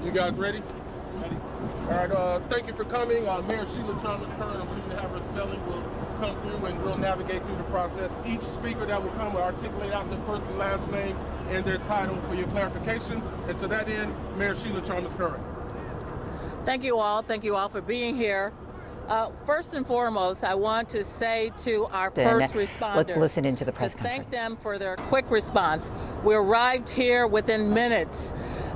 You guys ready? Ready. All right, thank you for coming. Mayor Sheila Chalmers Curran, I'm sure you have her spelling, will come through and we'll navigate through the process. Each speaker that will come will articulate out their first and last name and their title for your clarification. And to that end, Mayor Sheila Chalmers Curran. Thank you all. Thank you all for being here. First and foremost, I want to say to our first responders, let's listen into the press conference. conference. Thank them for their quick response. We arrived here within minutes.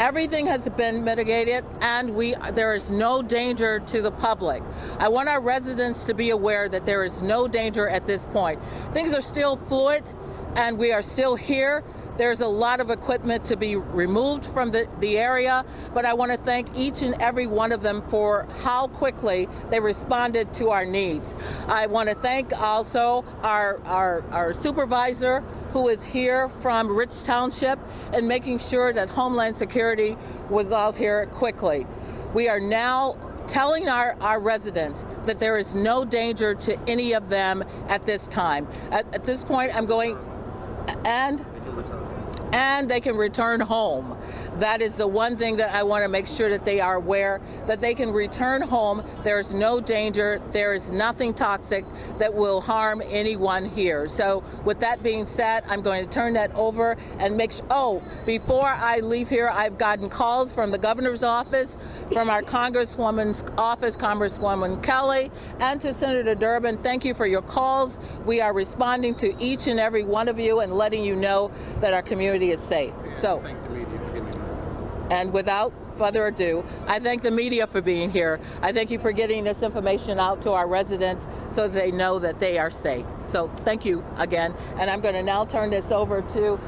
Everything has been mitigated, and there is no danger to the public. I want our residents to be aware that there is no danger at this point. Things are still fluid, and we are still here. There's a lot of equipment to be removed from the area, but I want to thank each and every one of them for how quickly they responded to our needs. I want to thank also our supervisor who is here from Rich Township and making sure that Homeland Security was out here quickly. We are now telling our residents that there is no danger to any of them at this time. At this point, I'm going, and they can return home. That is the one thing that I want to make sure that they are aware, that they can return home. There is no danger. There is nothing toxic that will harm anyone here. So with that being said, I'm going to turn that over and make sure, before I leave here, I've gotten calls from the governor's office, from our Congresswoman's office, Congresswoman Kelly, and to Senator Durbin. Thank you for your calls. We are responding to each and every one of you and letting you know that our community is safe. So, Thank the media for giving me that. and without further ado, I thank the media for being here. I thank you for getting this information out to our residents so they know that they are safe. So thank you again. And I'm going to now turn this over to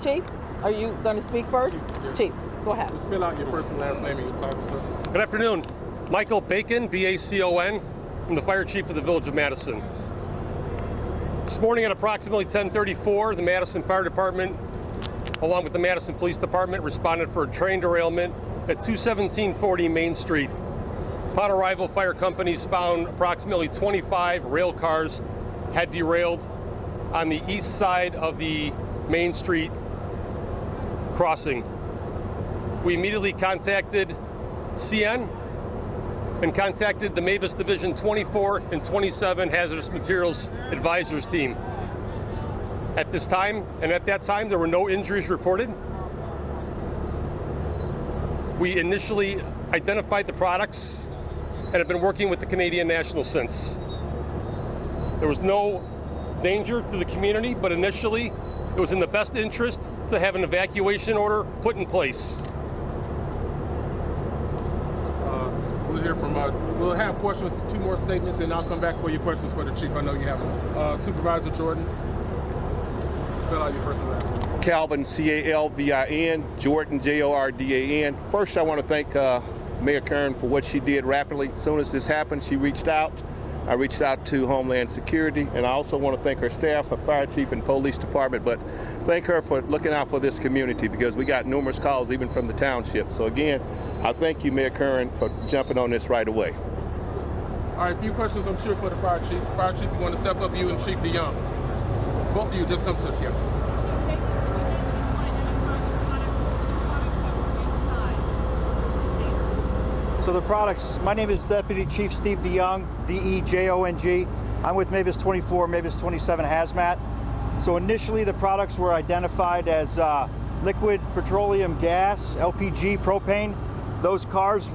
Chief. Are you going to speak first? Chief, go ahead. We'll spell out your first and last name and your title, sir. Good afternoon. Michael Bacon, B-A-C-O-N, I'm the Fire Chief of the Village of Matteson. This morning at approximately 10:34, the Matteson Fire Department, along with the Matteson Police Department, responded for a train derailment at 21740 Main Street. Upon arrival, fire companies found approximately 25 rail cars had derailed on the east side of the Main Street crossing. We immediately contacted CN and contacted the Mavis Division 24 and 27 Hazardous Materials Advisors team. At this time, and at that time, there were no injuries reported. We initially identified the products and have been working with the Canadian National since. There was no danger to the community, but initially it was in the best interest to have an evacuation order put in place. We'll hear from, we'll have questions, 2 more statements, and I'll come back for your questions for the Chief. I know you have them. Supervisor Jordan, spell out your first and last name. Calvin, C-A-L-V-I-N, Jordan, J-O-R-D-A-N. First, I want to thank Mayor Curran for what she did rapidly. As soon as this happened, she reached out. I reached out to Homeland Security, and I also want to thank her staff, her fire chief and police department, but thank her for looking out for this community because we got numerous calls even from the township. So again, I thank you, Mayor Curran, for jumping on this right away. All right, a few questions I'm sure for the Fire Chief. Fire Chief, you want to step up, you and Chief DeYoung. Both of you just come to the camera. So the products, my name is Deputy Chief Steve DeYoung, D-E-J-O-N-G. I'm with Mavis 24, Mavis 27 Hazmat. So initially the products were identified as liquid petroleum gas, LPG, propane. Those cars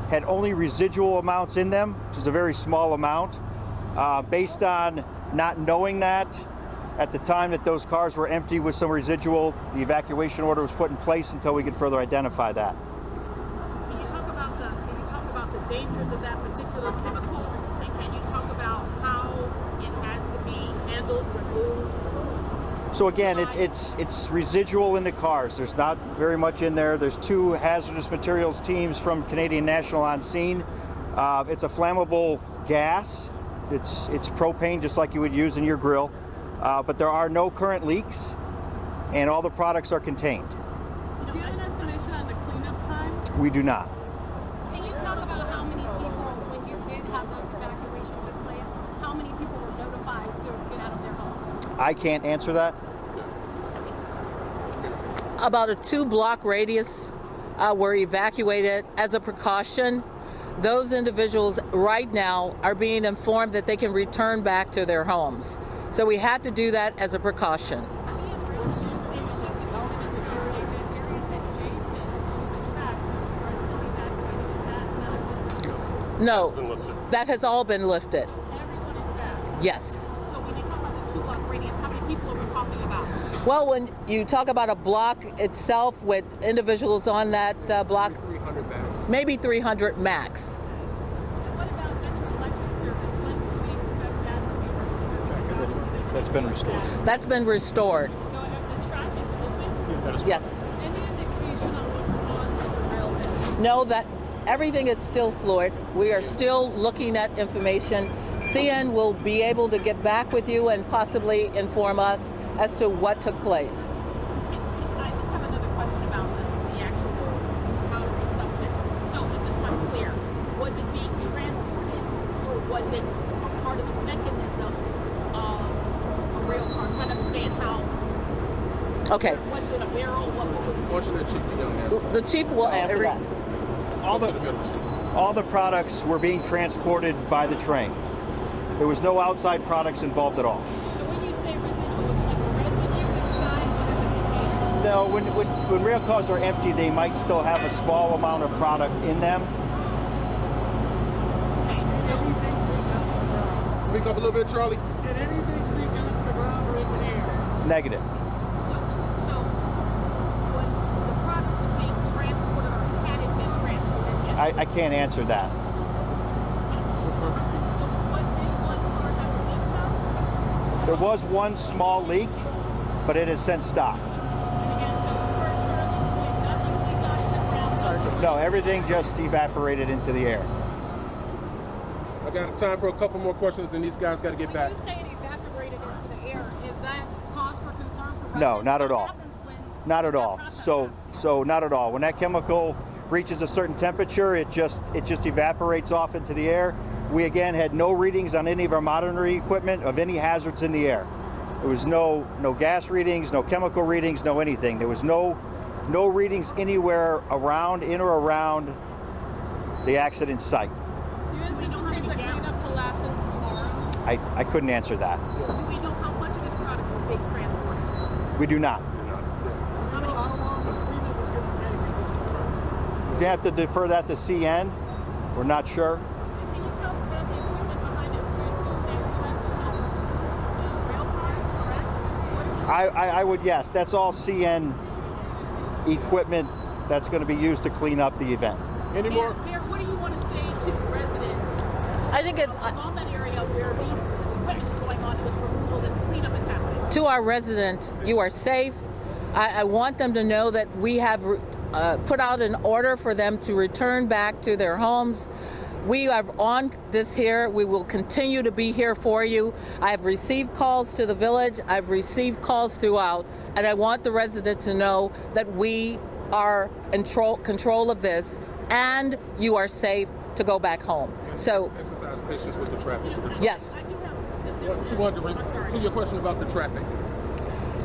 had only residual amounts in them, which is a very small amount. Based on not knowing that, at the time that those cars were empty with some residual, the evacuation order was put in place until we could further identify that. Can you talk about the dangers of that particular chemical, and can you talk about how it has to be handled, removed? So again, it's residual in the cars. There's not very much in there. There's 2 hazardous materials teams from Canadian National on scene. It's a flammable gas. It's propane, just like you would use in your grill. But there are no current leaks, and all the products are contained. Do you have an estimation on the cleanup time? We do not. Can you talk about how many people, when you did have those evacuations in place, how many people were notified to get out of their homes? I can't answer that. About a 2-block radius were evacuated as a precaution. Those individuals right now are being informed that they can return back to their homes. So we had to do that as a precaution. No, that has all been lifted. Everyone is back. Yes. So when you talk about this 2-block radius, how many people are we talking about? Well, when you talk about a block itself with individuals on that block, 300 bags. maybe 300 max. And what about Metro Electric service? When do we expect that to be restored? That's been restored. That's been restored. So if the track is open, Yes. any indication of what caused the derailment? Know that everything is still fluid. We are still looking at information. CN will be able to get back with you and possibly inform us as to what took place. I just have another question about the actual powdery substance. So just so I'm clear, was it being transported or was it a part of the mechanism of a rail car? I'm trying to understand how. Okay, Was it a barrel? What was it? Watching that chief be young answer. the chief will answer Every- that. All Go the to the middle, chief. all the products were being transported by the train. There was no outside products involved at all. So when you say residual, was it like a residue inside one of the containers? No, when rail cars are empty, they might still have a small amount of product in them. Okay, so Speak up a little bit, Charlie. Did anything leak out of the ground or in the air? Negative. So was the product was being transported or had it been transported? I can't answer that. So what did one car have a leak about? There was one small leak, but it has since stopped. And again, so for Charlie's point, nothing leaked out of the ground. No, everything just evaporated into the air. I got time for a couple more questions, and these guys got to get back. When you say it evaporated into the air, is that cause for concern for No, residents? not at What all. happens when Not at that all. process So happens? not at all. When that chemical reaches a certain temperature, it just evaporates off into the air. We again had no readings on any of our monitoring equipment of any hazards in the air. There was no gas readings, no chemical readings, no anything. There was no readings anywhere around, in or around the accident site. Do we know how many cleanup to last until tomorrow? I couldn't answer that. Do we know how much of this product was being transported? We do not. How many? How long the cleanup was going to take at this point? We have to defer that to CN. We're not sure. Can you tell us about the equipment behind it? We assume that's conventional rail cars, correct? What is I would, yes, that's all CN equipment that's going to be used to clean up the event. Any more? Mayor, what do you want to say to residents I think it, along that area where this equipment is going on, this removal, this cleanup is happening? to our residents, you are safe. I want them to know that we have put out an order for them to return back to their homes. We are on this here. We will continue to be here for you. I have received calls to the village. I've received calls throughout, and I want the residents to know that we are in control of this, and you are safe to go back home. So, Exercise patience with the traffic. yes. I do have She wanted to I'm sorry. repeat your question about the traffic.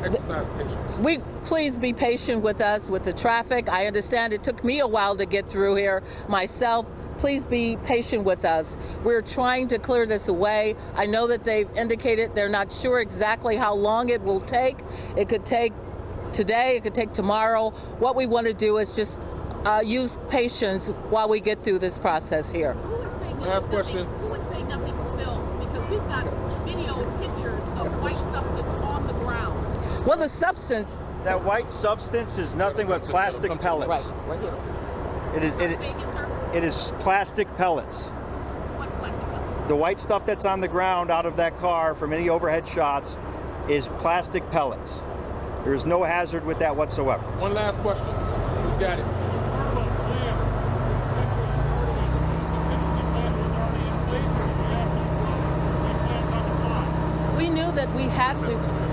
Exercise patience. Please be patient with us with the traffic. I understand it took me a while to get through here myself. Please be patient with us. We're trying to clear this away. I know that they've indicated they're not sure exactly how long it will take. It could take today, it could take tomorrow. What we want to do is just use patience while we get through this process here. Who is saying that Last question. Who is saying nothing spilled? Because we've got video pictures of white substance on the ground. Well, the substance, That white substance is nothing but plastic pellets. right here. It is Say again, sir? it is plastic pellets. What's plastic pellets? The white stuff that's on the ground out of that car from any overhead shots is plastic pellets. There is no hazard with that whatsoever. One last question. Who's got it? We knew that we had to.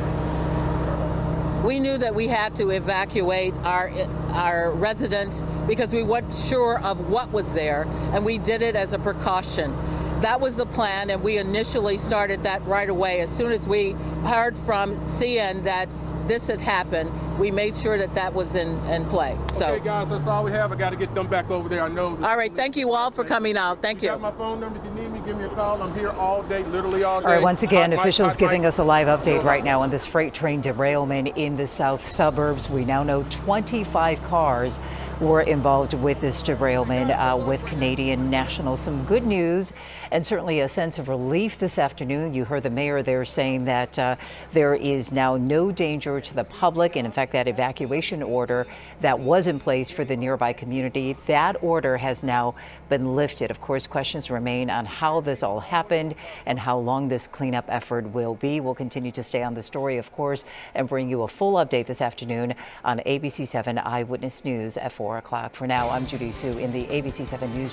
We knew that we had to evacuate our residents because we weren't sure of what was there, and we did it as a precaution. That was the plan, and we initially started that right away. As soon as we heard from CN that this had happened, we made sure that that was in play. So, Okay, guys, that's all we have. I got to get them back over there. I know. all right, thank you all for coming out. Thank You you. got my phone number. If you need me, give me a call. I'm here all day, literally all day. All right, once again, Hot mic, officials hot giving mic. us a live update right now on this freight train derailment in the south suburbs. We now know 25 cars were involved with this derailment with Canadian National. Some good news and certainly a sense of relief this afternoon. You heard the mayor there saying that there is now no danger to the public. And in fact, that evacuation order that was in place for the nearby community, that order has now been lifted. Of course, questions remain on how this all happened and how long this cleanup effort will be. We'll continue to stay on the story, of course, and bring you a full update this afternoon on ABC 7 Eyewitness News at 4 o'clock. For now, I'm Judy Sue in the ABC 7 News.